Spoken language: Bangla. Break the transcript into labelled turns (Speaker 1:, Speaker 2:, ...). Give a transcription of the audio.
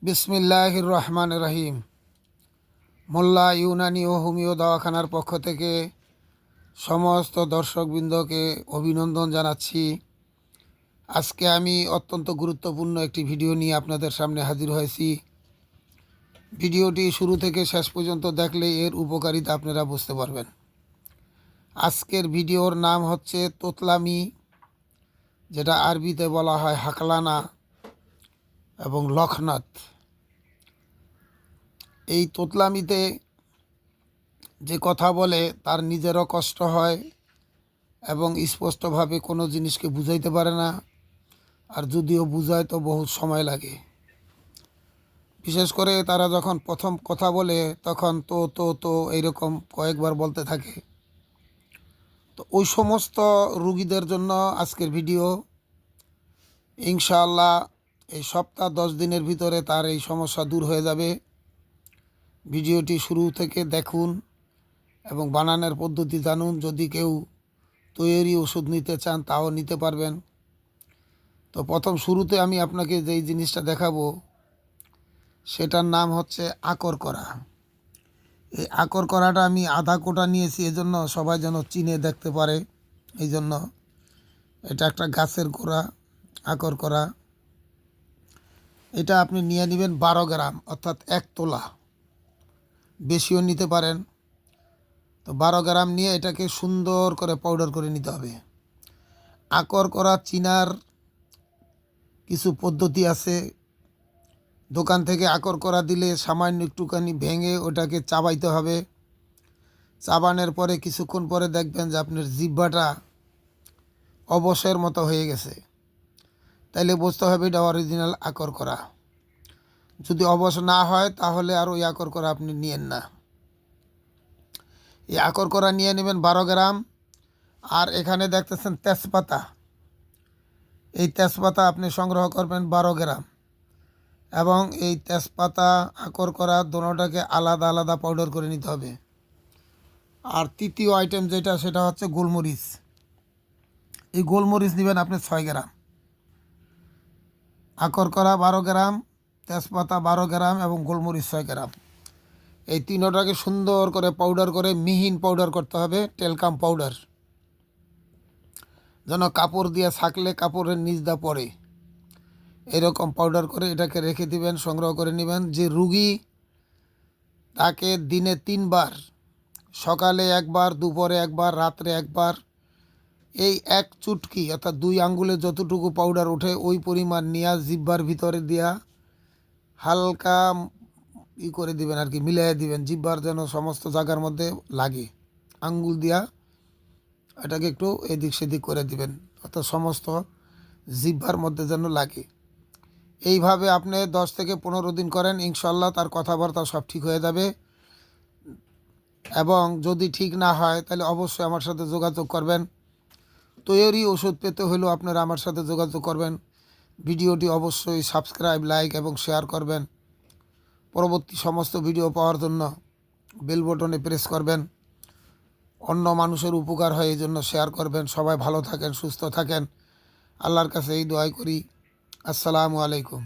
Speaker 1: বিসমিল্লাহির রহমান রহিম। মোল্লা ইউনানি ও হোমিও দাওয়াখানার পক্ষ থেকে সমস্ত দর্শকবৃন্দকে অভিনন্দন জানাচ্ছি। আজকে আমি অত্যন্ত গুরুত্বপূর্ণ একটি ভিডিও নিয়ে আপনাদের সামনে হাজির হয়েছি। ভিডিওটি শুরু থেকে শেষ পর্যন্ত দেখলে এর উপকারিতা আপনারা বুঝতে পারবেন। আজকের ভিডিওর নাম হচ্ছে তোতলামি, যেটা আরবিতে বলা হয় হাকলানা এবং লখনত। এই তোতলামিতে যে কথা বলে তার নিজেরও কষ্ট হয় এবং স্পষ্টভাবে কোনো জিনিসকে বুঝাইতে পারে না, আর যদিও বুঝায় তো বহুত সময় লাগে। বিশেষ করে তারা যখন প্রথম কথা বলে তখন তো এইরকম কয়েকবার বলতে থাকে। তো ওই সমস্ত রুগীদের জন্য আজকের ভিডিও। ইনশাআল্লাহ এই সপ্তাহ 10 দিনের ভিতরে তার এই সমস্যা দূর হয়ে যাবে। ভিডিওটি শুরু থেকে দেখুন এবং বানানোর পদ্ধতি জানুন। যদি কেউ তৈরি ওষুধ নিতে চান তাও নিতে পারবেন। তো প্রথম শুরুতে আমি আপনাকে যেই জিনিসটা দেখাবো সেটার নাম হচ্ছে আকর করা। এই আকর করাটা আমি আধা কোটা নিয়েছি, এজন্য সবাই যেন চিনে দেখতে পারে। এই জন্য এটা একটা গাছের গোড়া আকর করা। এটা আপনি নিয়ে নেবেন 12 গ্রাম, অর্থাৎ 1 তোলা, বেশিও নিতে পারেন। তো 12 গ্রাম নিয়ে এটাকে সুন্দর করে পাউডার করে নিতে হবে। আকর করা চিনার কিছু পদ্ধতি আছে। দোকান থেকে আকর করা দিলে সামান্য একটুখানি ভেঙে ওটাকে চাবাইতে হবে। চাবানোর পরে কিছুক্ষণ পরে দেখবেন যে আপনার জিহ্বাটা অবশের মতো হয়ে গেছে। তাইলে বুঝতে হবে এটা অরিজিনাল আকর করা। যদি অবশ না হয় তাহলে আর ওই আকর করা আপনি নিয়েন না। এই আকর করা নিয়ে নেবেন 12 গ্রাম। আর এখানে দেখতেছেন তেজপাতা, এই তেজপাতা আপনি সংগ্রহ করবেন 12 গ্রাম। এবং এই তেজপাতা আকর করা দোনোটাকে আলাদা আলাদা পাউডার করে নিতে হবে। আর তৃতীয় আইটেম যেটা, সেটা হচ্ছে গোলমরিচ। এই গোলমরিচ নেবেন আপনি 6 গ্রাম। আকর করা 12 গ্রাম, তেজপাতা 12 গ্রাম এবং গোলমরিচ 6 গ্রাম। এই তিনোটাকে সুন্দর করে পাউডার করে মিহিন পাউডার করতে হবে, টেলকাম পাউডার, যেন কাপড় দিয়ে ছাকলে কাপড়ের নিচ দা পড়ে এরকম পাউডার করে এটাকে রেখে দিবেন, সংগ্রহ করে নেবেন। যে রুগী, তাকে দিনে 3 বার, সকালে একবার, দুপুরে একবার, রাত্রে একবার, এই 1 চুটকি অর্থাৎ 2 আঙ্গুলে যতটুকু পাউডার ওঠে ওই পরিমাণ নিয়ে জিহ্বার ভিতরে দিয়া হালকা করে দিবেন, আর কি মিলিয়ে দিবেন, জিহ্বার যেন সমস্ত জায়গার মধ্যে লাগে। আঙ্গুল দিয়া এটাকে একটু এদিক সেদিক করে দিবেন, অর্থাৎ সমস্ত জিহ্বার মধ্যে যেন লাগে। এইভাবে আপনি 10 থেকে 15 দিন করেন, ইনশাল্লাহ তার কথাবার্তা সব ঠিক হয়ে যাবে। এবং যদি ঠিক না হয় তাহলে অবশ্যই আমার সাথে যোগাযোগ করবেন। তৈরি ওষুধ পেতে হলেও আপনারা আমার সাথে যোগাযোগ করবেন। ভিডিওটি অবশ্যই সাবস্ক্রাইব, লাইক এবং শেয়ার করবেন। পরবর্তী সমস্ত ভিডিও পাওয়ার জন্য বেল বটনে প্রেস করবেন। অন্য মানুষের উপকার হয়, এই জন্য শেয়ার করবেন। সবাই ভালো থাকেন, সুস্থ থাকেন, আল্লাহর কাছে এই দোয়াই করি। আসসালামু আলাইকুম।